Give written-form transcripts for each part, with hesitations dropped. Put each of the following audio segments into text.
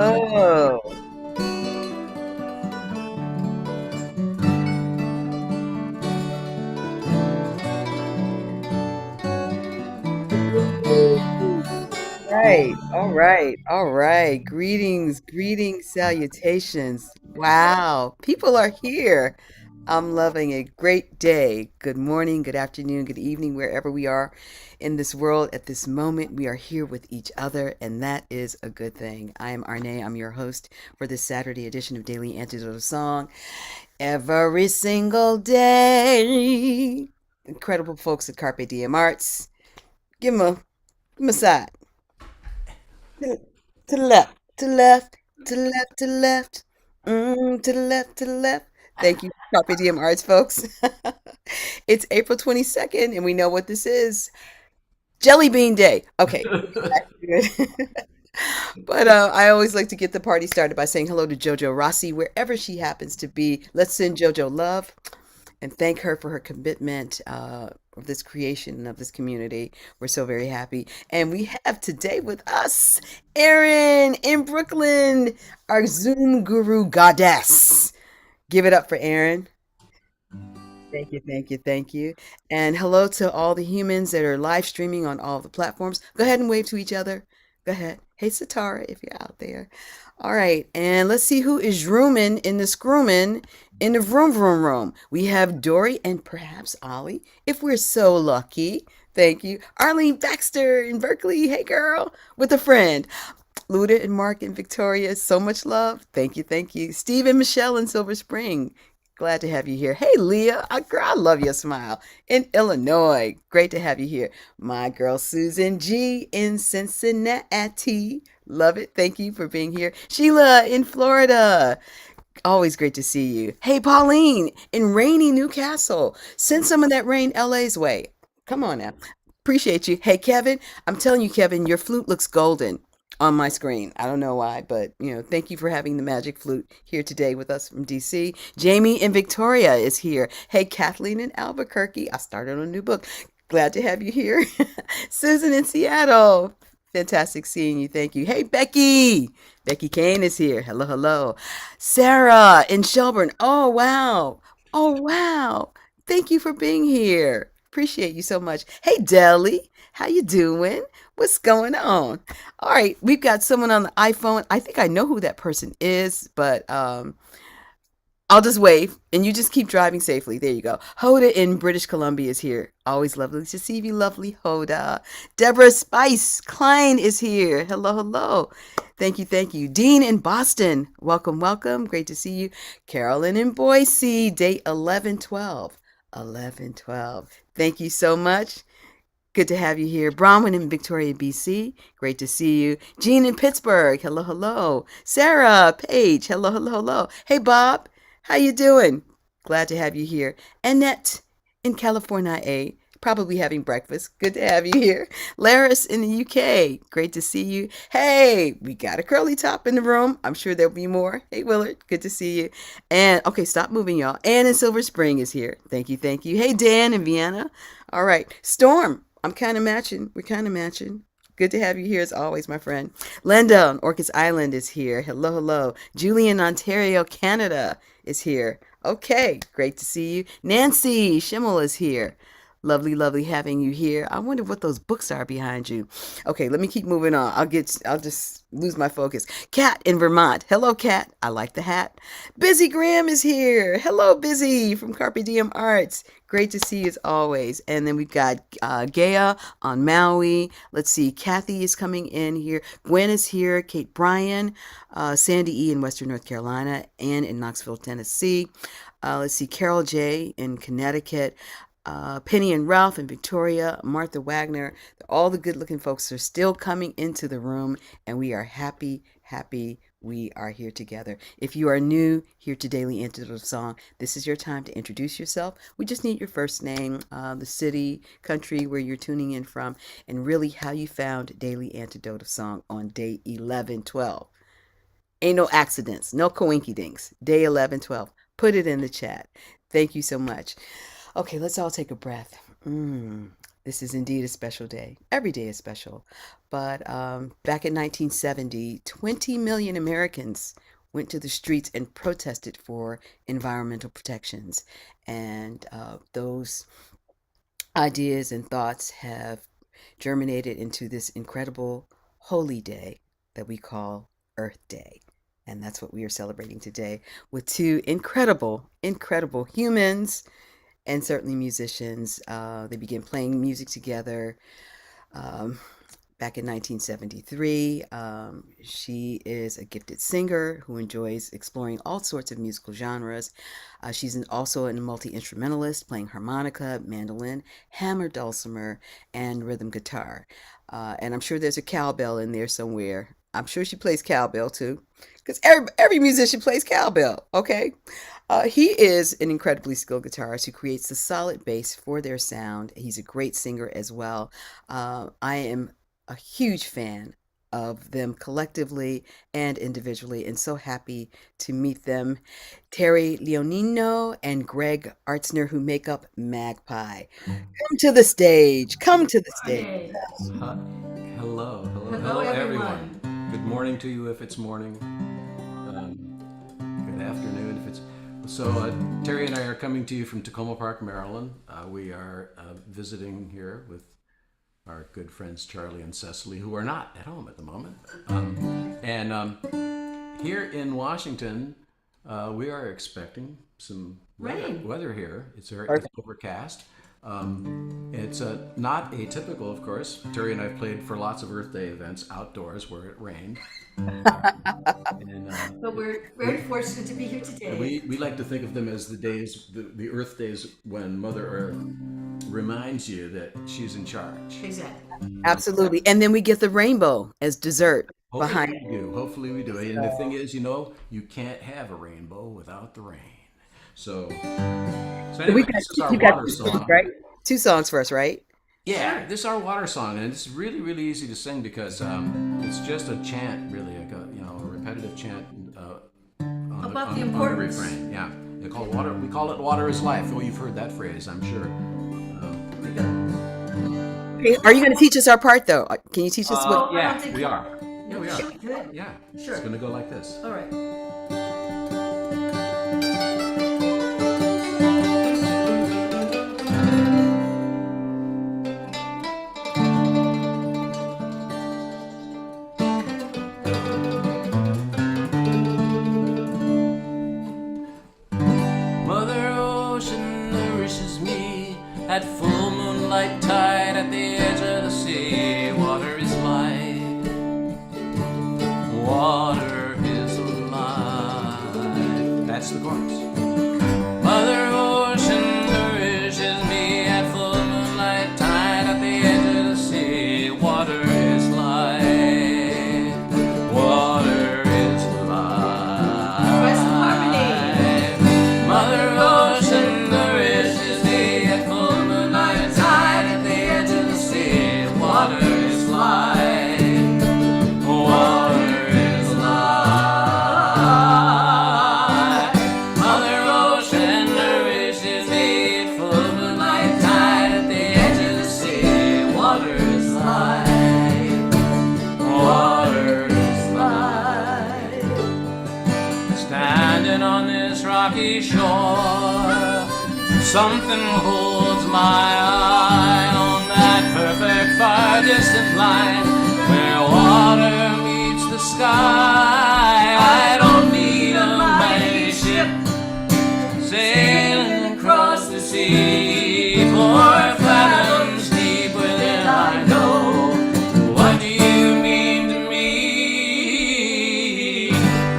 hello. Woo! Right. All right. All right. Greetings, greetings, salutations. Wow. People are here. I'm loving it. Great day. Good morning, good afternoon, good evening, wherever we are in this world at this moment. We are here with each other, and that is a good thing. I am Arne. I'm your host for this Saturday edition of Daily Antidote of Song. Every single day. Incredible folks at Carpe Diem Arts. Give 'em a side. To, to the left, to the left, to the left, to the left. To the left, to the left. Thank you, Carpe Diem Arts, folks. It's April 22nd, and we know what this is. Jelly Bean Day. Okay. Good. But I always like to get the party started by saying hello to JoJo Rossi, wherever she happens to be. Let's send JoJo love and thank her for her commitment of this creation of this community. We're so very happy. And we have today with us Erin in Brooklyn, our Zoom guru goddess. Give it up for Erin. Thank you, thank you, thank you. And hello to all the humans that are live streaming on all the platforms. Go ahead and wave to each other. Go ahead. Hey, Satara, if you're out there. All right, and let's see who is rooming in the scroomin' in the room. We have Dory and perhaps Ollie, if we're so lucky. Thank you. Arlene Baxter in Berkeley. Hey, girl, with a friend. Luda and Mark and Victoria, so much love. Thank you, thank you. Steve and Michelle in Silver Spring. Glad to have you here. Hey, Leah, girl, I love your smile. In Illinois, great to have you here. My girl Susan G in Cincinnati. Love it. Thank you for being here. Sheila in Florida. Always great to see you. Hey, Pauline in rainy Newcastle. Send some of that rain LA's way. Come on now. Appreciate you. Hey, Kevin, I'm telling you, Kevin, your flute looks golden on my screen. I don't know why, but thank you for having the magic flute here today with us from DC. Jamie in Victoria is here. Hey, Kathleen in Albuquerque. I started on a new book. Glad to have you here. Susan in Seattle. Fantastic seeing you. Thank you. Hey, Becky. Becky Kane is here. Hello, hello. Sarah in Shelburne. Oh, wow. Oh, wow. Thank you for being here. Appreciate you so much. Hey, Deli. How you doing? What's going on? All right, we've got someone on the iPhone. I think I know who that person is, but I'll just wave and you just keep driving safely. There you go. Hoda in British Columbia is here. Always lovely to see you, lovely Hoda. Deborah Spice Klein is here. Hello, hello. Thank you, thank you. Dean in Boston. Welcome, welcome. Great to see you. Carolyn in Boise, date 1112. 1112. Thank you so much. Good to have you here. Bronwyn in Victoria, BC. Great to see you. Jean in Pittsburgh. Hello, hello. Sarah Page. Hello, hello, hello. Hey, Bob. How you doing? Glad to have you here. Annette in California, A. Probably having breakfast. Good to have you here. Laris in the UK. Great to see you. Hey, we got a curly top in the room. I'm sure there'll be more. Hey, Willard. Good to see you. And, okay, stop moving, y'all. Ann in Silver Spring is here. Thank you, thank you. Hey, Dan in Vienna. All right. Storm. I'm kind of matching. We're kind of matching. Good to have you here as always, my friend. Linda on Orcas Island is here. Hello, hello. Julie in Ontario, Canada is here. Okay, great to see you. Nancy Schimmel is here. Lovely, lovely having you here. I wonder what those books are behind you. Okay, let me keep moving on. I'll just lose my focus. Kat in Vermont. Hello, Kat. I like the hat. Busy Graham is here. Hello, Busy from Carpe Diem Arts. Great to see you as always. And then we've got Gaia on Maui. Let's see. Kathy is coming in here. Gwen is here. Kate Bryan. Sandy E. in Western North Carolina. Ann in Knoxville, Tennessee. Let's see. Carol J. in Connecticut. Penny and Ralph and Victoria, Martha Wagner, all the good looking folks are still coming into the room, and we are happy, happy we are here together. If you are new here to Daily Antidote of Song, this is your time to introduce yourself. We just need your first name, the city, country where you're tuning in from, and really how you found Daily Antidote of Song on day 1112. Ain't no accidents, no coinkydinks. Day 1112. Put it in the chat. Thank you so much. Okay, let's all take a breath. This is indeed a special day. Every day is special. But back in 1970, 20 million Americans went to the streets and protested for environmental protections. And those ideas and thoughts have germinated into this incredible holy day that we call Earth Day. And that's what we are celebrating today with two incredible humans and certainly musicians. They began playing music together um, back in 1973. She is a gifted singer who enjoys exploring all sorts of musical genres. Also a multi-instrumentalist, playing harmonica, mandolin, hammer, dulcimer, and rhythm guitar. And I'm sure there's a cowbell in there somewhere. I'm sure she plays cowbell too, because every musician plays cowbell, okay? He is an incredibly skilled guitarist who creates the solid bass for their sound. He's a great singer as well. I am a huge fan of them collectively and individually, and so happy to meet them. Terry Leonino and Greg Artzner, who make up Magpie. Come to the stage. Come to the stage. Hey. Hi. Hello, hello, Hello, hello, everyone. everyone. Good morning to you if it's morning. Good afternoon if it's. Terry and I are coming to you from Tacoma Park, Maryland. We are visiting here with our good friends Charlie and Cecily, who are not at home at the moment. Here in Washington, we are expecting some Rain. weather here. It's Perfect. overcast. It's not atypical, of course. Terry and I played for lots of Earth Day events outdoors where it rained. And But we're very fortunate to be here today. we like to think of them as the days, the Earth days when Mother Earth reminds you that she's in charge. Exactly. Absolutely. And then we get the rainbow as dessert Hopefully behind. we do. Hopefully we do. And the thing is, you can't have a rainbow without the rain. So, so We've anyway, got this is our you got water 2 songs, song. right? 2 songs for us, right? Yeah, this is our water song, and it's really, really easy to sing because it's just a chant, really, like a repetitive chant About the on the importance. refrain. Yeah, they call it water. We call it "Water is Life." Oh, you've heard that phrase, I'm sure. Okay, are you going to teach us our part though? Can you teach us what? I don't Yeah, think we are. Yeah, we are. Should we do it? Yeah, Sure. it's gonna go like this. All right. Mother Ocean nourishes me at full moonlight tide at the edge of the sea. Water is life. Water is life. That's the chorus. Mother Ocean nourishes me at full moonlight tide at the edge of the sea. Water is life. Water is Rest in harmony. life. Mother Ocean nourishes me at full moonlight tide at the edge of the sea. Water is life. Water is life. Mother Ocean nourishes me at full moonlight tide at the edge of the sea. Water is life. Water is life. Standing on this rocky shore, something holds my eye on that perfect far distant line where water meets the sky. I don't need a mighty ship sailing across the sea, 4 fathoms deep within I know. What do you mean to me?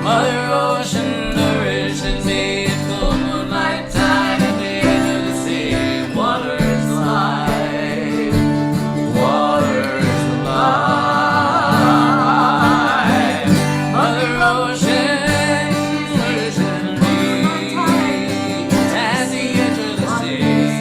Mother Ocean nourishes me at full moonlight tide at the edge of the sea. Water is life. Water is life. Mother Ocean nourishes me at the edge of the sea.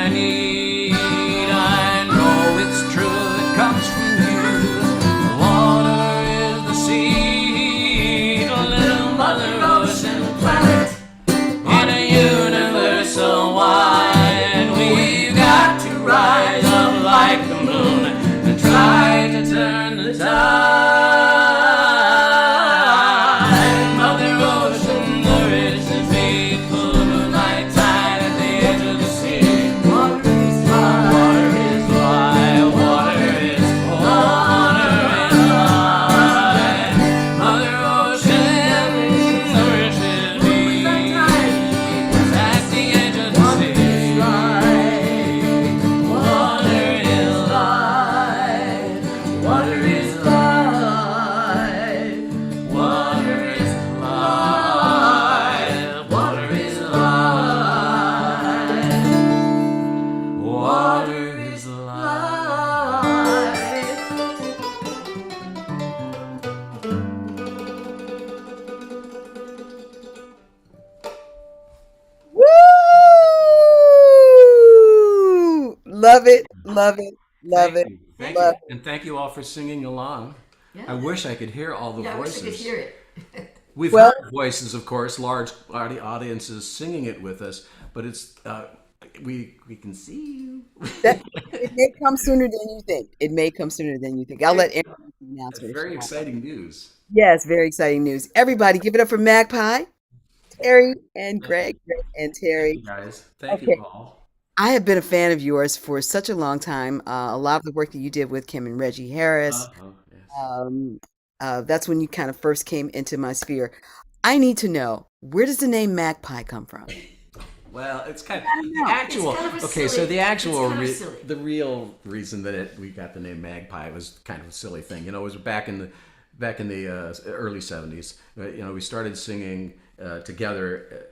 I need. I know it's true, it comes from you. Water is the seed, a little mother ocean planet in a universe so wide. We've got to rise up like the moon and try to turn the tide. Mother ocean, the rich and faithful, moonlight tide at the edge of the sea. Water is life, water is life, water is life. Mother ocean, the rich and faithful, at the edge of the sea. Water is life, water is life, water is life, water is life, water is life. Woo! Love it, love it, love it, Thank love you, and thank you all for singing along. Yeah. I wish I could hear all the Yeah, I wish voices. I could hear it. We've Well- heard voices, of course, large audiences singing it with us, but it's we can see you. that. It may come sooner than you think. It may come sooner than you think. I'll let Aaron make the announcement. Very exciting news. Yes, very exciting news. Everybody, give it up for Magpie, Terry, and Greg, Greg and Terry. Guys, thank Okay. you all. I have been a fan of yours for such a long time. A lot of the work that you did with Kim and Reggie Harris. Yes. Um, that's when you kind of first came into my sphere. I need to know, where does the name Magpie come from? Well, it's kind of know. the actual. It's kind of a Okay, so silly- the actual, it's kind of silly. the real reason that we got the name Magpie was kind of a silly thing. You know, it was back in the early '70s. You know, we started singing together,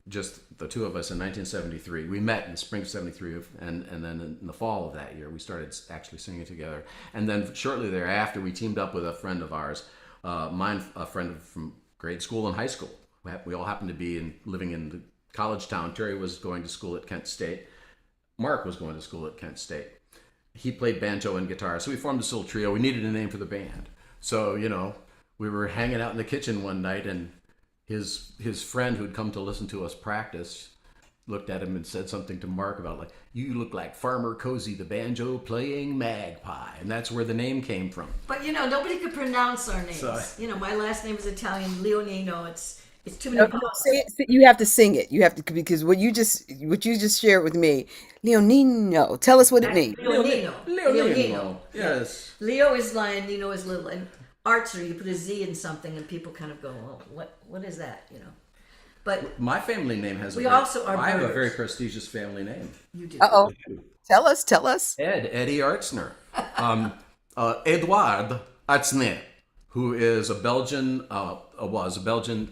just the two of us in 1973. We met in spring '73, and then in the fall of that year, we started actually singing together. And then shortly thereafter, we teamed up with a friend of ours, a friend from grade school and high school. We all happened to be living in the college town. Terry was going to school at Kent State. Mark was going to school at Kent State. He played banjo and guitar, so we formed this little trio. We needed a name for the band. So, you know, we were hanging out in the kitchen one night, and his friend who'd come to listen to us practice looked at him and said something to Mark about, like, you look like Farmer Cozy, the banjo playing Magpie. And that's where the name came from. But you know, nobody could pronounce our names. So- You know, my last name is Italian, Leonino. It's too No, many no, vowels. you have to sing it. You have to, because what you just shared with me, Leonino. Tell us what it means. Leonino. Leonino. Yes. Leo is lion, Nino is little, and Artzner, you put a Z in something, and people kind of go, "Well, what is that?" You know. But My family name has We also are I have a brothers. very prestigious family name. you do. Uh-oh. Tell us, tell us. Eddie Artzner. Edouard Artzner, who is a Belgian, was a Belgian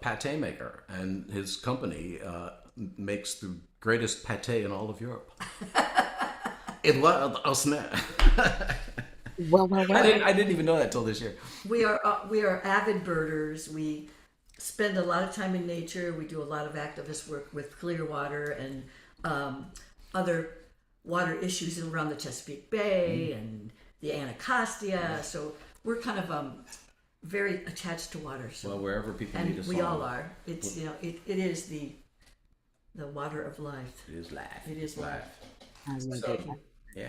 pate maker, and his company makes the greatest pate in all of Europe. Edouard Artzner. Well, well, well. I didn't even know that till this year. We are avid birders. We spend a lot of time in nature. We do a lot of activist work with clear water and other water issues around the Chesapeake Bay and the Anacostia. So we're kind of very attached to water. So. Well, wherever people need a And song. we all are. It's it is the water of life. It is life. It is life. I love So, it. yeah.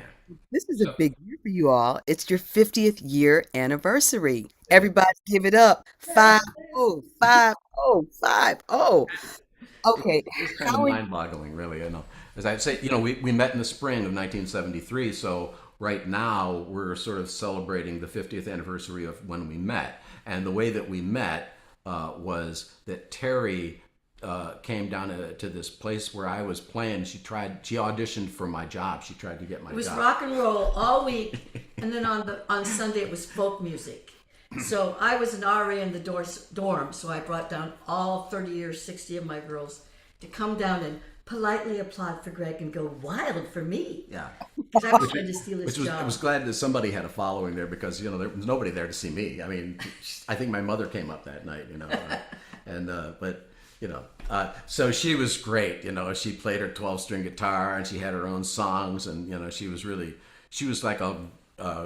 This is a big year for you all. It's your 50th year anniversary. Everybody give it up. 5-0, 5-0, 5-0. Okay. It's kind of mind-boggling, really. You know, as I say, you know, we met in the spring of 1973, so right now we're sort of celebrating the 50th anniversary of when we met. And the way that we met was that Terry came down to this place where I was playing. She auditioned for my job. She tried to get my It was job. rock and roll all week, and then on Sunday it was folk music. So I was an RA in the dorm, so I brought down all 30 or 60 of my girls to come down and politely applaud for Greg and go wild for me. Yeah. Because I was trying to steal his Which was, I job. was glad that somebody had a following there, because, you know, there was nobody there to see me. I mean, I think my mother came up that night, you know, but So she was great. She played her 12-string guitar and she had her own songs, and she was like a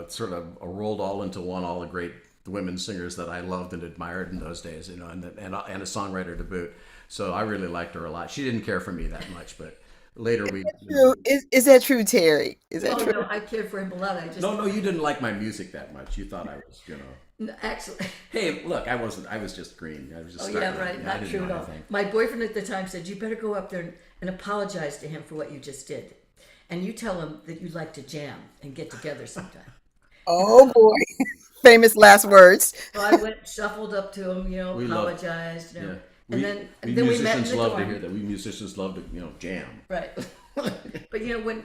sort of a rolled all into one, all the great women singers that I loved and admired in those days. And a songwriter to boot. So I really liked her a lot. She didn't care for me that much, but later we. True. Is that true, Terry? Is that Oh true? no, I cared for him a lot. I just No, you didn't like my music that much. You thought I was. no, actually. Hey, look, I wasn't. I was just green. I was just. Oh starting yeah, out. right. I Not didn't true know at all. anything. My boyfriend at the time said, "You better go up there and apologize to him for what you just did, and you tell him that you'd like to jam and get together sometime." Oh boy. Famous last words. So I went, shuffled up to him, We love- apologized, Yeah. and we then we met in musicians the love to dorm. hear that. We musicians love to jam. Right. But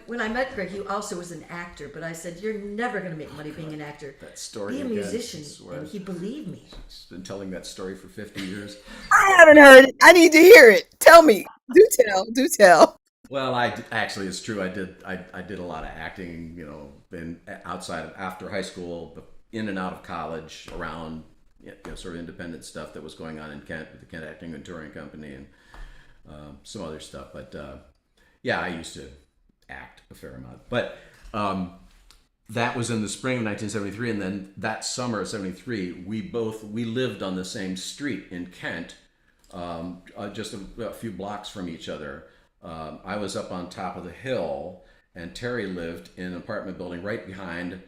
when I met Greg, he also was an actor. But I said, "You're never going to make money being an actor. That story Be a again, musician." I swear. And he believed me. He's been telling that story for 50 years. I haven't heard it. I need to hear it. Tell me. Do tell. Do tell. Well, actually, it's true. I did a lot of acting, been outside of after high school, but in and out of college, around sort of independent stuff that was going on in Kent with the Kent Acting and Touring Company and some other stuff. But yeah, I used to act a fair amount. But that was in the spring of 1973, and then that summer of '73, we lived on the same street in Kent, just a few blocks from each other. I was up on top of the hill, and Terry lived in an apartment building right behind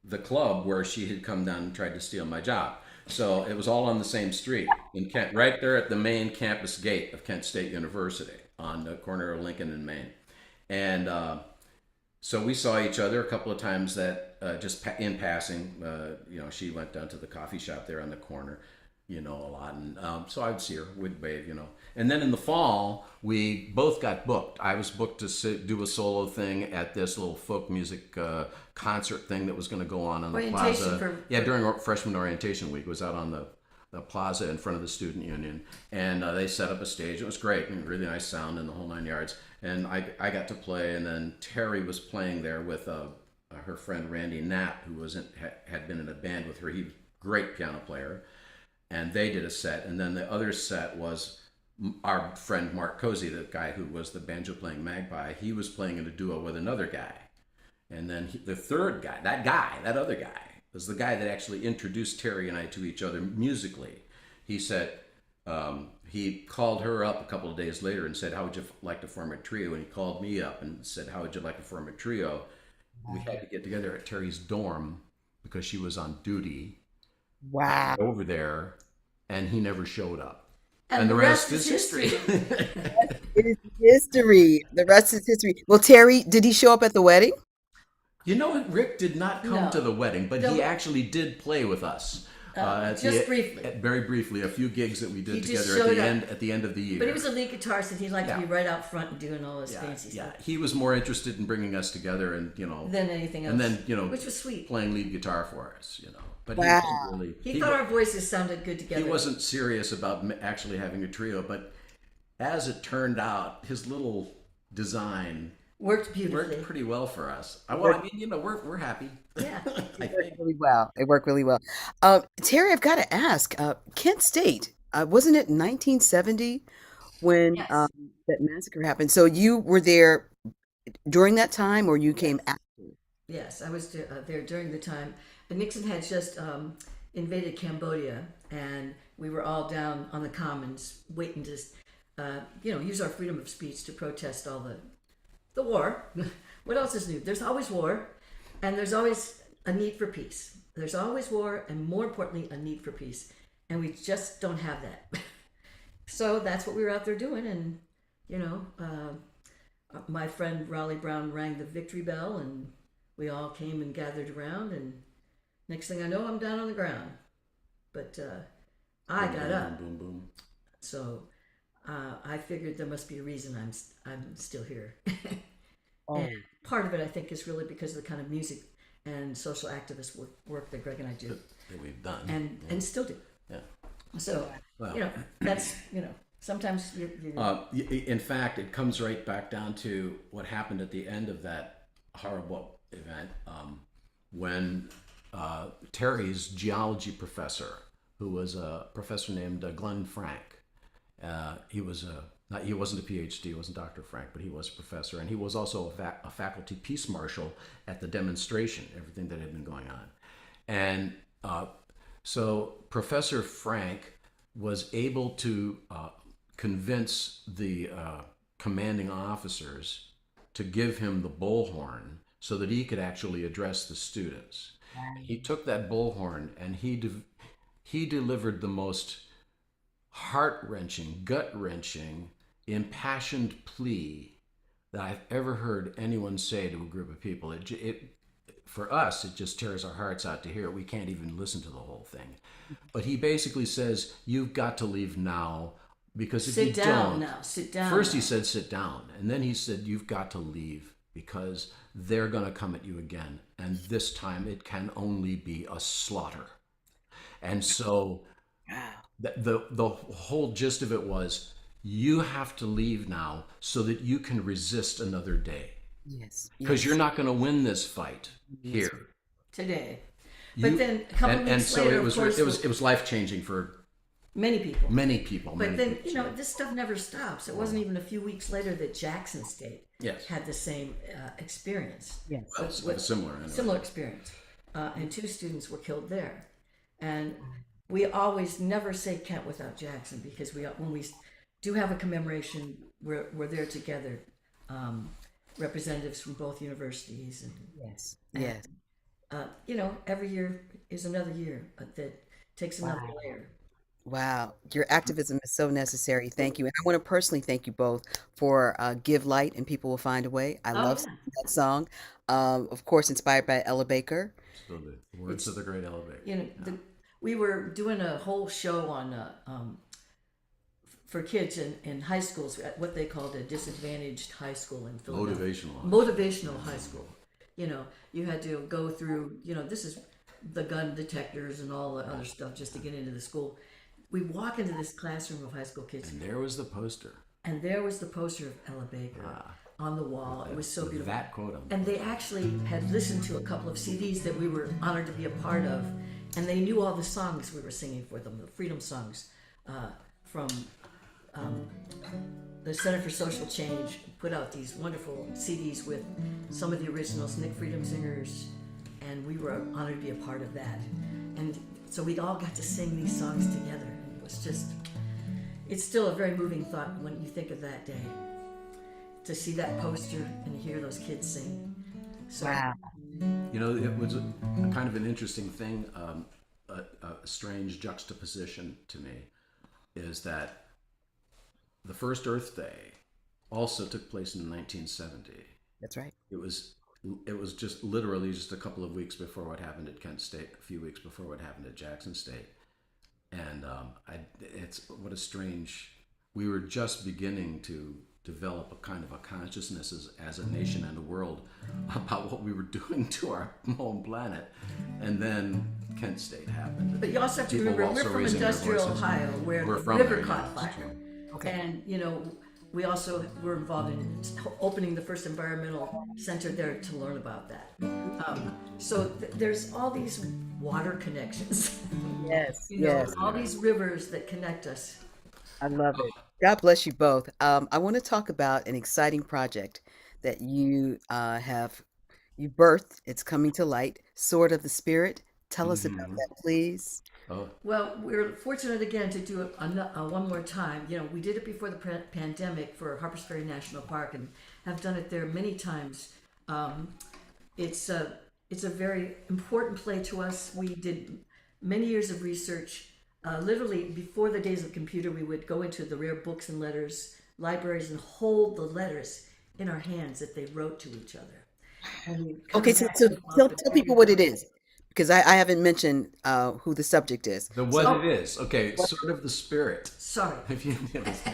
the club where she had come down and tried to steal my job. So it was all on the same street in Kent, right there at the main campus gate of Kent State University on the corner of Lincoln and Main. And so we saw each other a couple of times just in passing. She went down to the coffee shop there on the corner, a lot. And so I would see her, would wave, And then in the fall, we both got booked. I was booked to do a solo thing at this little folk music concert thing that was going to go on the Orientation plaza. During freshman orientation week. It was out on the plaza in front of the student union. And they set up a stage. It was great and really nice sound and the whole 9 yards. And I got to play, and then Terry was playing there with her friend Randy Knapp, who had been in a band with her. He was a great piano player. And they did a set, and then the other set was our friend Mark Cozy, the guy who was the banjo playing Magpie. He was playing in a duo with another guy, and then the third guy, that other guy, was the guy that actually introduced Terry and I to each other musically. He said he called her up a couple of days later and said, "How would you like to form a trio?" And he called me up and said, "How would you like to form a trio?" We had to get together at Terry's dorm because she was on duty. Wow. Over there, and he never showed up. And the rest is history. It is history. The rest is history. Well, Terry, did he show up at the wedding? Rick did not come No. to the wedding, but he actually did play with us. Briefly. Very briefly, a few gigs that we He did just together showed at the end of the year. But he was a lead guitarist, and he liked to Yeah. be right out front and doing all this fancy yeah, stuff he was more interested in bringing us together and than anything else. and then which was sweet. playing lead guitar for us. But Wow. he wasn't really. He thought our voices sounded good together. He wasn't serious about actually having a trio, but as it turned out, his little design Worked beautifully. worked pretty well for us. We're happy. Yeah. I think. Really well. It worked really well. Terry, I've got to ask, Kent State, wasn't it 1970 when Yes. that massacre happened? So you were there during that time, or you came after? Yes, I was there during the time. Nixon had just invaded Cambodia, and we were all down on the commons waiting to, use our freedom of speech to protest all the war. What else is new? There's always war, and there's always a need for peace. There's always war, and more importantly, a need for peace. And we just don't have that. So that's what we were out there doing, and, my friend Raleigh Brown rang the victory bell, and we all came and gathered around, and next thing I know, I'm down on the ground. But I got up. Boom, boom. So I figured there must be a reason I'm still here. Oh. And part of it, I think, is really because of the kind of music and social activist work that Greg and I do, That we've done. and still do. Yeah. So Well. that's sometimes In fact, it comes right back down to what happened at the end of that horrible event when Terry's geology professor, who was a professor named Glenn Frank, He was a not, he wasn't a PhD, he wasn't Dr. Frank, but he was a professor, and he was also a faculty peace marshal at the demonstration, everything that had been going on. And so Professor Frank was able to convince the commanding officers to give him the bullhorn so that he could actually address the students. He took that bullhorn and he delivered the most heart-wrenching, gut-wrenching, impassioned plea that I've ever heard anyone say to a group of people. For us, it just tears our hearts out to hear it. We can't even listen to the whole thing. But he basically says, you've got to leave now, because if you don't... Sit down now, sit down. First now. he said, sit down. And then he said, you've got to leave, because they're going to come at you again. And this time it can only be a slaughter. And so the whole gist of it was, you have to leave now so that you can resist another day. Yes. Because you're not going to win this fight here Today. But then a couple and weeks so later, it was life changing for many people. many people. But many then, people. this stuff never stops. It wasn't even a few weeks later that Jackson State Yes. had the same experience. Yes. Well, it's similar. Anyway. Similar experience. And 2 students were killed there. And we always never say Kent without Jackson, because when we do have a commemoration, we're there together. Representatives from both universities. And, Yes. Yes. every year is another year that takes another layer. Wow, your activism is so necessary. Thank you. And I want to personally thank you both for Give Light and People Will Find a Way. I love yeah. singing that song. Of course, inspired by Ella Baker. So the words of the great elevator. We were doing a whole show on for kids in high schools, at what they called a disadvantaged high school in Philadelphia. Motivational high school. You had to go through, this is the gun detectors and all the other stuff just to get into the school. We walk into this classroom of high school kids, And there was the poster. and there was the poster of Ella Baker on the wall. It was so beautiful. That quote. And they actually had listened to a couple of CDs that we were honored to be a part of, and they knew all the songs we were singing for them, the freedom songs from the Center for Social Change. Put out these wonderful CDs with some of the originals, Nick Freedom Singers, and we were honored to be a part of that. And so we all got to sing these songs together. It was just, it's still a very moving thought when you think of that day, to see that poster and hear those kids sing. So, Wow. It was a kind of an interesting thing, a strange juxtaposition to me, is that the first Earth Day also took place in 1970. That's right. It was just literally just a couple of weeks before what happened at Kent State, a few weeks before what happened at Jackson State. And it's what a strange, we were just beginning to develop a kind of a consciousness as a nation and a world about what we were doing to our home planet. And then Kent State happened. but you also have to People remember, also we're from raising their industrial voices. Ohio, where We're the from river there, caught yeah, fire. that's true. Okay. And, we also were involved in opening the first environmental center there to learn about that. So there's all these water connections. Yes. You know, Yes. all these rivers that connect us. I love it. God bless you both. I want to talk about an exciting project that you you birthed. It's coming to light. Sword of the Spirit. Tell us about that, please. Oh, Well, we're fortunate again to do it one more time. We did it before the pandemic for Harpers Ferry National Park, and have done it there many times. It's a very important play to us. We did many years of research. Literally, before the days of computer, we would go into the rare books and letters libraries and hold the letters in our hands that they wrote to each other. And we'd come Okay, so, back so and tell, forth tell people what it is, because I haven't mentioned who the subject is. what it is. Okay, Sword of the Spirit. Sorry. If you,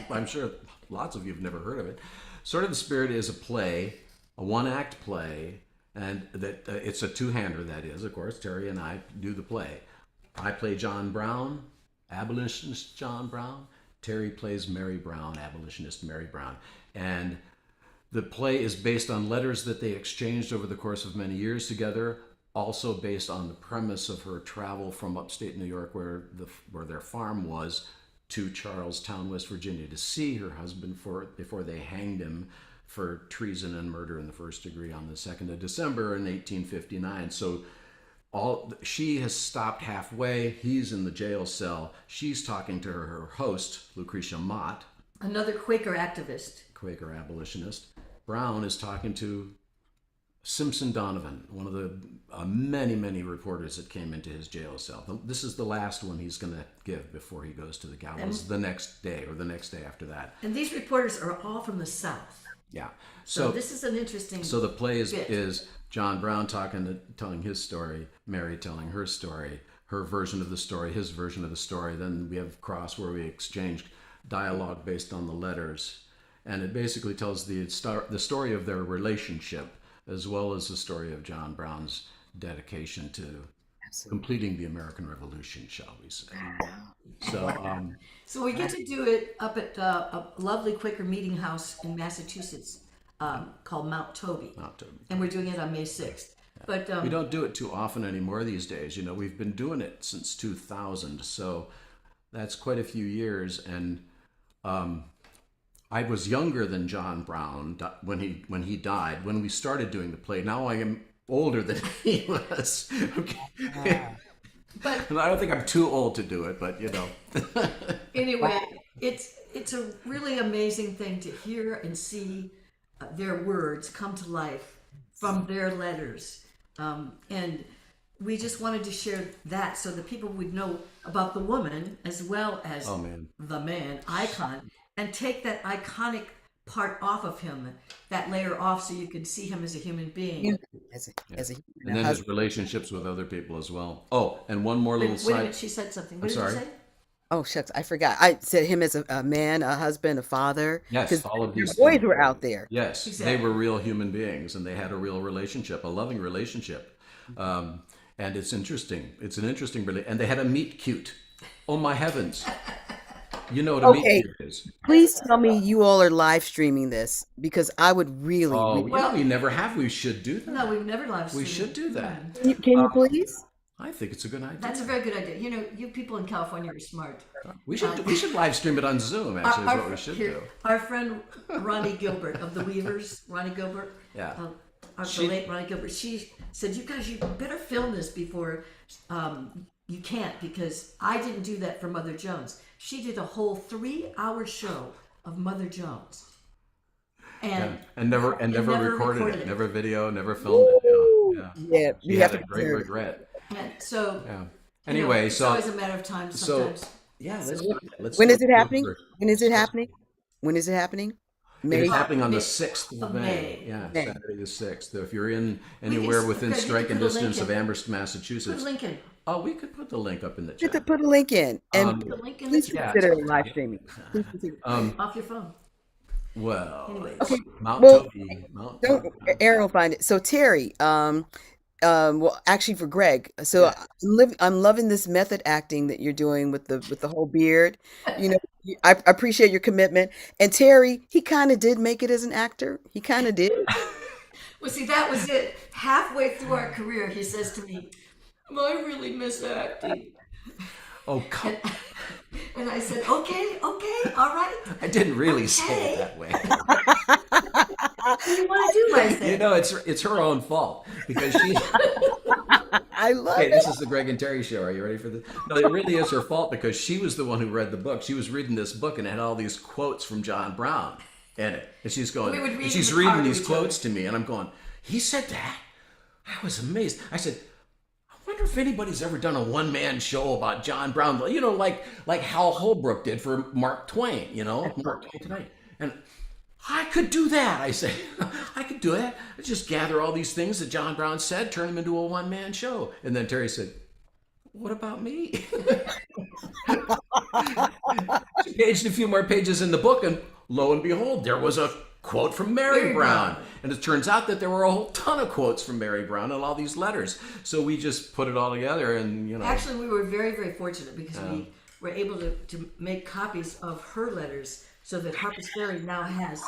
I'm sure lots of you have never heard of it. Sword of the Spirit is a play, a one-act play, and that it's a two-hander. That is, of course, Terry and I do the play. I play John Brown, abolitionist John Brown. Terry plays Mary Brown, abolitionist Mary Brown, and the play is based on letters that they exchanged over the course of many years together. Also based on the premise of her travel from upstate New York, where their farm was, to Charlestown, West Virginia, to see her husband before they hanged him for treason and murder in the first degree on the 2nd of December in 1859. So she has stopped halfway. He's in the jail cell. She's talking to her host, Lucretia Mott, Another Quaker activist. Quaker abolitionist. Brown is talking to Simpson Donovan, one of the many, many reporters that came into his jail cell. This is the last one he's going to give before he goes to the gallows the next day or the next day after that. And these reporters are all from the South. Yeah. So this is an interesting. So the play is John Brown telling his story, Mary telling her story, her version of the story, his version of the story. Then we have Cross, where we exchange dialogue based on the letters, and it basically tells the story of their relationship, as well as the story of John Brown's dedication to completing the American Revolution, shall we say. So we get to do it up at a lovely Quaker meeting house in Massachusetts called Mount Toby. And we're doing it on May 6th. But we don't do it too often anymore these days. You know, we've been doing it since 2000, so that's quite a few years. And I was younger than John Brown when he died, when we started doing the play. Now I am older than he was. Okay. But and I don't think I'm too old to do it, but you know. Anyway, it's a really amazing thing to hear and see their words come to life from their letters. And we just wanted to share that so that people would know about the woman as well as the man icon, and take that iconic part off of him, that layer off, so you could see him as a human being. And then his relationships with other people as well. Oh, and one more little Wait side. a minute, she said something. What did you say? Oh, shucks, I forgot. I said him as a man, a husband, a father. Yes, all of these boys things. were out there. Yes, exactly. They were real human beings, and they had a real relationship, a loving relationship. And it's interesting. It's an interesting relationship. And they had a meet cute. Oh, my heavens. You know what a meet cute is. Please tell me you all are live streaming this, because I would really. Well, we never have. We should do that. No, we've never live streamed. We should do that. Can you please? I think it's a good idea. That's a very good idea. You know, you people in California are smart. We should live stream it on Zoom. Actually, is what we should do. Our friend Ronnie Gilbert of the Weavers, Ronnie Gilbert. Yeah. The late Ronnie Gilbert. She said, "You guys, you better film this before you can't, because I didn't do that for Mother Jones. She did a whole 3-hour show of Mother Jones, and never recorded it. Never video, never filmed it. Yeah, She had a great regret. And so, Anyway, it's always a matter of time. Sometimes. Let's. When is it happening? When is it happening? When is it happening? May. It's happening on the 6th of May. Yeah, May. Saturday the 6th. If you're anywhere within striking distance of Amherst, Put Massachusetts. a link in. Oh, we could put the link up in the Just chat. to put a link in, and Put a link in please the chat. consider live streaming. Off your phone. Well, Anyway. Okay. Mount Well, Toby. Don't, Aaron will find it. So Terry, well, actually for Greg. So I'm loving this method acting that you're doing with the whole beard. You know, I appreciate your commitment. And Terry, he kind of did make it as an actor. He kind of did. Well, see, that was it. Halfway through our career, he says to me, "I really miss acting." Oh, come. And I said, okay, all right. I didn't really say it that way. What do you want to do, I said? You know, it's her own fault, because she. I love Okay, it. this is the Greg and Terry show. Are you ready for this? No, it really is her fault, because she was the one who read the book. She was reading this book and it had all these quotes from John Brown in it, and she's going. We would read And she's in the car reading to these each quotes to me, and I'm going. He said that. I was amazed. I said, I wonder if anybody's ever done a one-man show about John Brown. You know, like Hal Holbrook did for Mark Twain. You know, Mark Twain tonight. And I could do that. I say, I could do that. I just gather all these things that John Brown said, turn them into a one-man show. And then Terry said, what about me? She paged a few more pages in the book, and lo and behold, there was a quote from Mary Brown. And it turns out that there were a whole ton of quotes from Mary Brown in all these letters. So we just put it all together, and, you know. Actually, we were very, very fortunate, because we were able to make copies of her letters, so that Harper's Ferry now has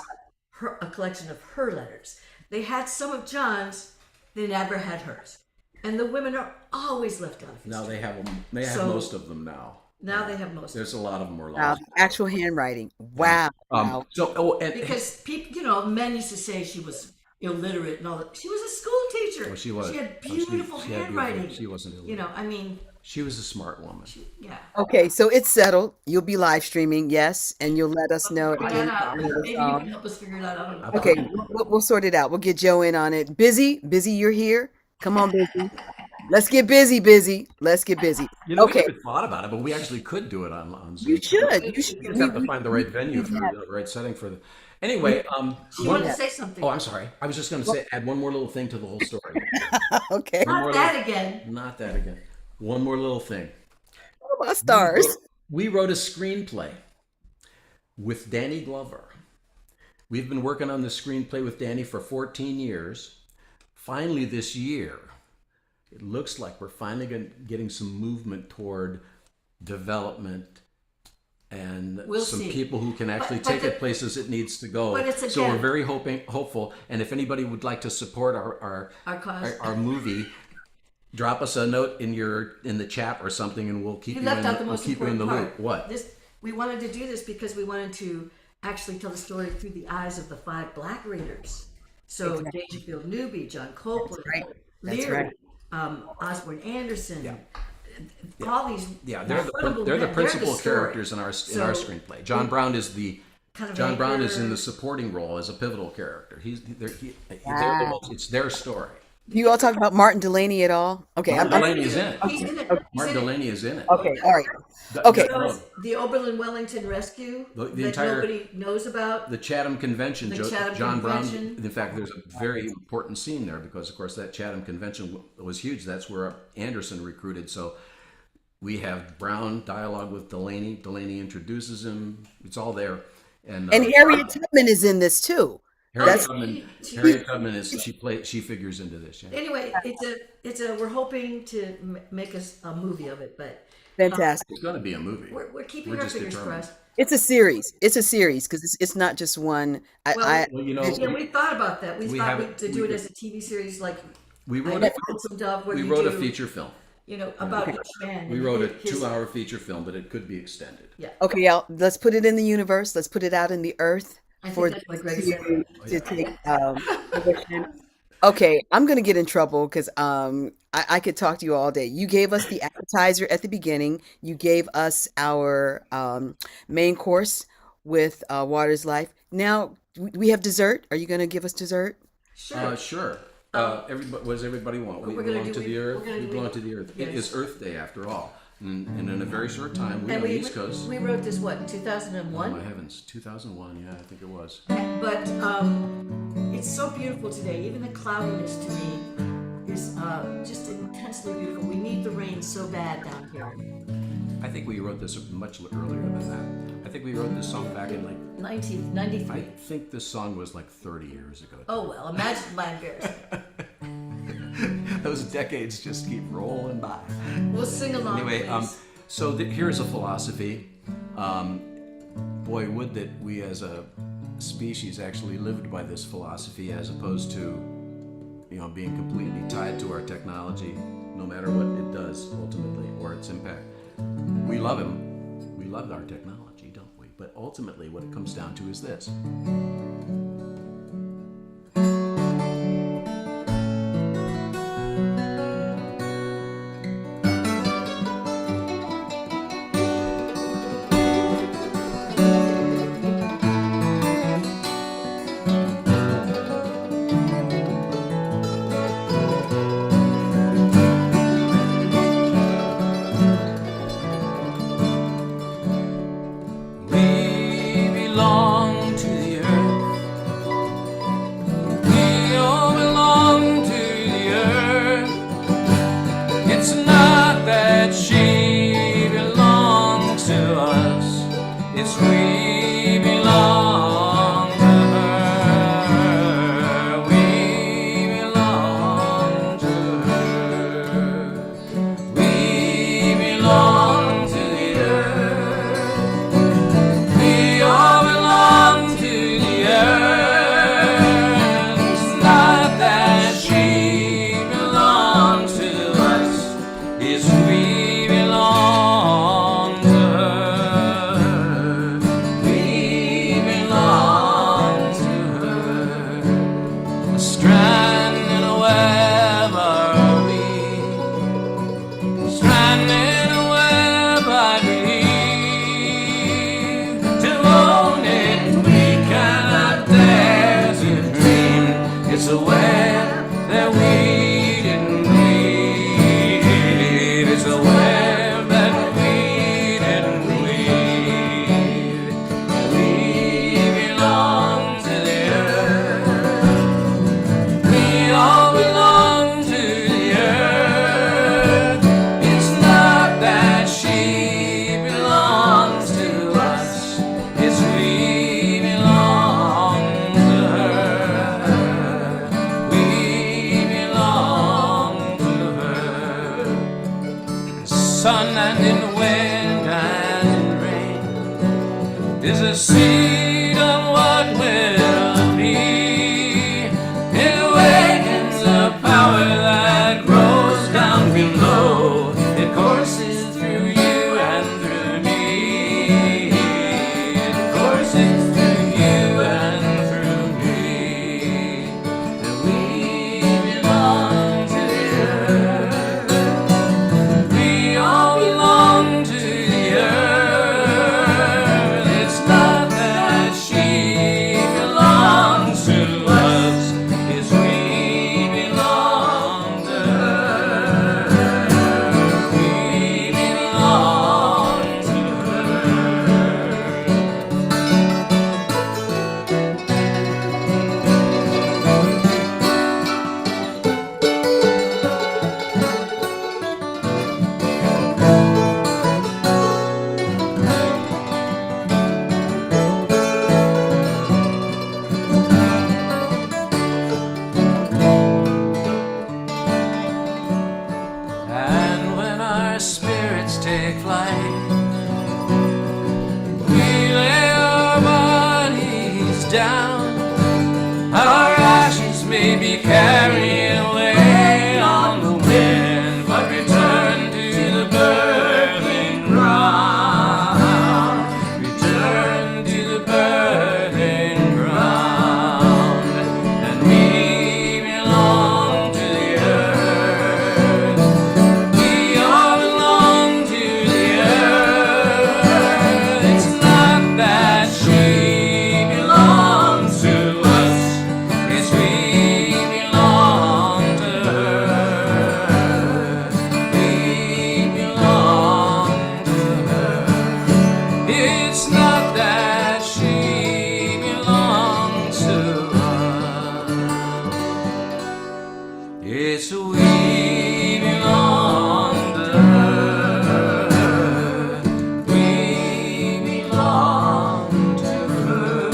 a collection of her letters. They had some of John's, they never had hers. And the women are always left out of history. Now they have them. They have So- most of them now. Now they have most of There's it. a lot of them are Wow, lost. actual handwriting. Yeah. Wow. Wow. So, oh, and Because people, men used to say she was illiterate and all that. She was a school teacher. oh, she was. She had Oh, beautiful she had handwriting. She wasn't. I mean, She was a smart woman. yeah. Okay, so it's settled. You'll be live streaming, yes, and you'll let us know at Figure the that end out. of the Maybe you can song. help us figure that out. I don't know. Okay, we'll sort it out. We'll get Joe in on it. Busy, you're here. Come on, Busy. Let's get busy. Let's get busy. You know, we Okay, never thought about it, but we actually could do it on Zoom. you should. You should. We just have to find the right venue for the right setting for the. Anyway, She wanted to say something. oh, I'm sorry. I was just going to say add one more little thing to the whole story. Okay. One more Not that again. Not that again. One more little thing. What about stars? We wrote a screenplay with Danny Glover. We've been working on the screenplay with Danny for 14 years. Finally, this year, it looks like we're finally getting some movement toward development and We'll some see. people who can actually But take the- it places it needs to go. But it's So we're again- very hopeful. And if anybody would like to support Our cause. our movie, drop us a note in the chat or something, and we'll keep You you left in, out the we'll most keep you in important the part. loop. What? We wanted to do this because we wanted to actually tell the story through the eyes of the 5 Black Raiders. So Dangerfield Newby, John Copeland, right. That's Leary, right. Osborne Anderson, all these Yeah, incredible they're the men. principal story. characters in our So, screenplay. John Brown is kind of John Brown is in anchor. the supporting role as a pivotal character. They're the Wow. most, it's their story. Do you all talk about Martin Delaney at all? Okay, Martin Delaney is in it. He's in it. Martin Delaney is in it. okay, all right. The- Okay. So it's the Oberlin Wellington Rescue The that entire- nobody knows about. The Chatham Convention, The Chatham John Convention. Brown. In fact, there's a very important scene there because, of course, that Chatham Convention was huge. That's where Anderson recruited. So we have Brown dialogue with Delaney. Delaney introduces him. It's all there. And Harriet Tubman is in this too. Harriet That's- Tubman is she figures into this. Yeah. Anyway, we're hoping to make a movie of it, but Fantastic. It's going to be a movie. we're keeping We're our just fingers determined. crossed. It's a series. It's a series because it's not just one. Well, Well, you know, yeah, we thought about that. We thought have- to do it as a TV series, like we wrote I a, Lonesome Dove, where we you wrote a do, feature film. about each man. We and wrote a his- 2-hour feature film, but it could be extended. Yeah, Okay, let's put it in the universe. Let's put it out in the earth I think for that's what Greg said. to take fruition. Okay, I'm gonna get in trouble because I could talk to you all day. You gave us the appetizer at the beginning. You gave us our main course with Water's Life. Now we have dessert. Are you gonna give us dessert? Sure. Sure. Everybody, what does everybody want? We we're gonna belong do- to the we- earth. we're gonna We do- belong to the earth. It yes. is Earth Day after all. And in a very short time, we And on the East Coast. we wrote this what, Oh 2001? my heavens, 2001. Yeah, I think it was. But it's so beautiful today. Even the cloudiness to me is just intensely beautiful. We need the rain so bad down here. I think we wrote this much earlier than that. I think we wrote this song back in like. 1993. I think this song was like 30 years ago. Oh well, imagine my embarrassment. Those decades just keep rolling by. We'll sing along, Anyway, please. so here's a philosophy. Boy, would that we as a species actually lived by this philosophy as opposed to, being completely tied to our technology, no matter what it does ultimately or its impact. We love him. We love our technology, don't we? But ultimately, what it comes down to is this. We belong to the earth. be carried away on the wind, but return to the birthing ground. Return to the birthing ground. And we belong to the earth. We all belong to the earth. It's not that she belongs to us, it's we belong to her. We belong to her. It's not that she belongs to us, it's we belong to her. We belong to her.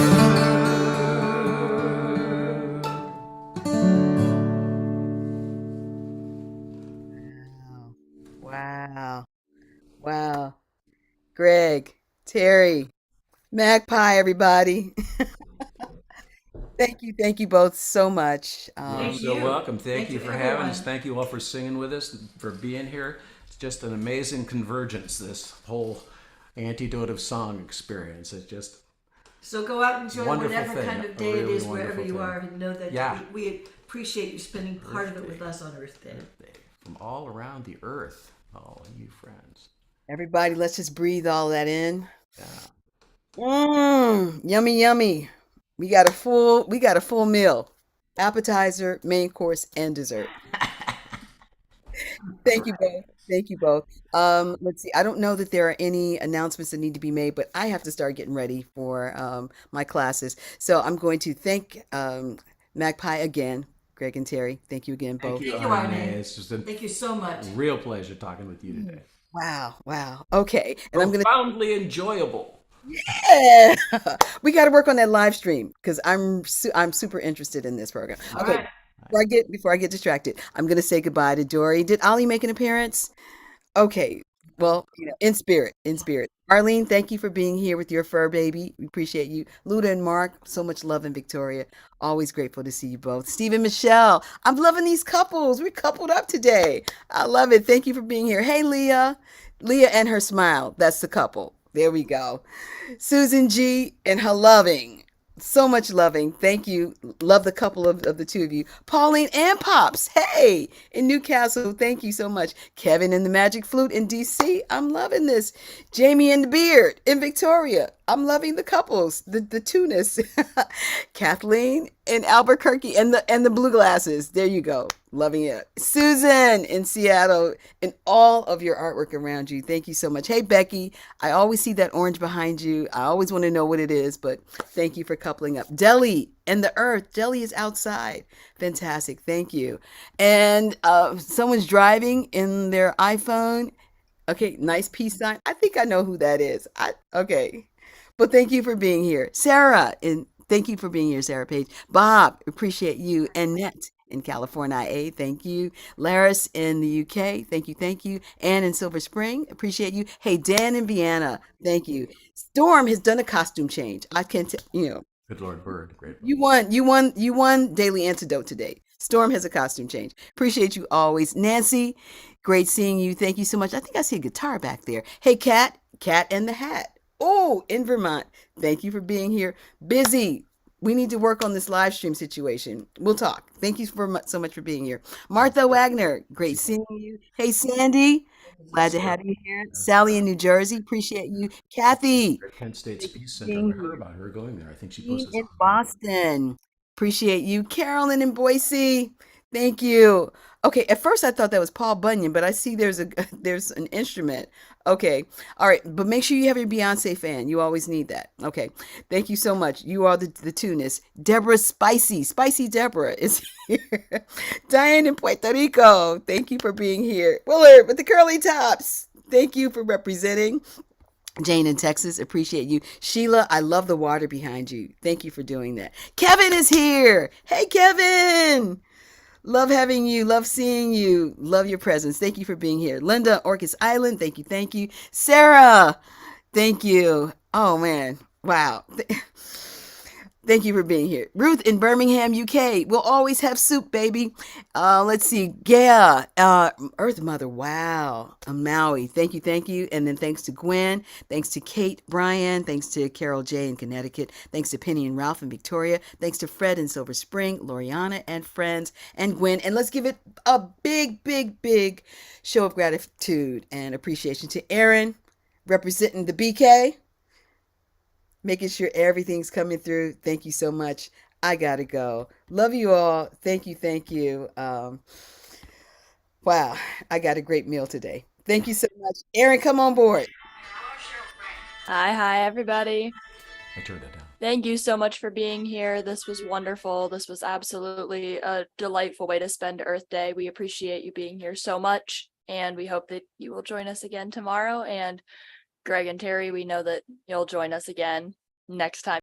Wow. Wow. Greg, Terry, Magpie, everybody. Thank you both so much. You're Thank so you. welcome. Thank Thank you you, for having everyone. us. Thank you all for singing with us, for being here. It's just an amazing convergence, this whole Antidote of Song experience. It's just So go out and enjoy Wonderful whatever thing, kind of a day it really is, wherever wonderful you thing. are, and know that Yeah. we appreciate you spending part of it with us on Earth Day. from all around the earth, all you friends. Everybody, let's just breathe all that in. Yeah. Yummy, yummy. We got a full meal. Appetizer, main course, and dessert. Thank you both. Thank you both. Let's see. I don't know that there are any announcements that need to be made, but I have to start getting ready for my classes. So I'm going to thank Magpie again, Greg and Terry. Thank you again, Thank both. you, Thank you, Arne. Arne. It's just a Thank you so much. real pleasure talking with you today. Wow, wow. Okay, and I'm gonna. Profoundly enjoyable. Yeah. We got to work on that live stream because I'm super interested in this program. All Okay, right. before I get distracted, I'm gonna say goodbye to Dory. Did Ollie make an appearance? Okay. Well, in spirit, in spirit. Arlene, thank you for being here with your fur baby. We appreciate you. Luda and Mark, so much love in Victoria. Always grateful to see you both. Steve and Michelle, I'm loving these couples. We're coupled up today. I love it. Thank you for being here. Hey, Leah. Leah and her smile. That's the couple. There we go. Susan G and her loving. So much loving. Thank you. Love the couple of the two of you. Pauline and Pops. Hey, in Newcastle. Thank you so much. Kevin and the Magic Flute in DC. I'm loving this. Jamie and the Beard in Victoria. I'm loving the couples, the two-ness. Kathleen in Albuquerque and the blue glasses. There you go. Loving it. Susan in Seattle and all of your artwork around you. Thank you so much. Hey, Becky. I always see that orange behind you. I always want to know what it is, but thank you for coupling up. Delhi and the earth. Delhi is outside. Fantastic. Thank you. And someone's driving in their iPhone. Okay, nice peace sign. I think I know who that is. Okay. But thank you for being here. Sarah, and thank you for being here, Sarah Page. Bob, appreciate you. And Annette in California, thank you. Laris in the UK, thank you, thank you. Anne in Silver Spring, appreciate you. Hey, Dan in Vienna, thank you. Storm has done a costume change. I can't, Good Lord Bird, great. you won Daily Antidote today. Storm has a costume change. Appreciate you always. Nancy, great seeing you. Thank you so much. I think I see a guitar back there. Hey, Cat and the Hat. Oh, in Vermont. Thank you for being here. Busy. We need to work on this live stream situation. We'll talk. Thank you so much for being here. Martha Wagner, great seeing you. Hey, Sandy, glad to have you here. Sally in New Jersey, appreciate you. Kathy, Kent State's thank you Peace for Center. I being heard here. about her going there. I think she Jean posted in something. Boston. Appreciate you. Carolyn in Boise. Thank you. Okay, at first I thought that was Paul Bunyan, but I see there's an instrument. Okay. All right, but make sure you have your Beyonce fan. You always need that. Okay. Thank you so much. You are the tunist. Deborah Spicy Deborah is here. Diane in Puerto Rico. Thank you for being here. Willard with the curly tops. Thank you for representing. Jane in Texas, appreciate you. Sheila, I love the water behind you. Thank you for doing that. Kevin is here. Hey, Kevin. Love having you. Love seeing you. Love your presence. Thank you for being here. Linda, Orcas Island. Thank you. Thank you. Sarah, thank you. Oh, man. Wow. Thank you for being here. Ruth in Birmingham, UK. We'll always have soup, baby. Let's see. Yeah. Earth Mother. Wow. Maui. Thank you. Thank you. And then thanks to Gwen. Thanks to Kate, Brian. Thanks to Carol J in Connecticut. Thanks to Penny and Ralph in Victoria. Thanks to Fred in Silver Spring, Loriana and friends, and Gwen. And let's give it a big, big, big show of gratitude and appreciation to Aaron representing the BK, making sure everything's coming through. Thank you so much. I gotta go. Love you all. Thank you. Thank you. Wow, I got a great meal today. Thank you so much. Aaron, come on board. Hi, everybody. I turned it down. Thank you so much for being here. This was wonderful. This was absolutely a delightful way to spend Earth Day. We appreciate you being here so much, and we hope that you will join us again tomorrow. And Greg and Terry, we know that you'll join us again next time.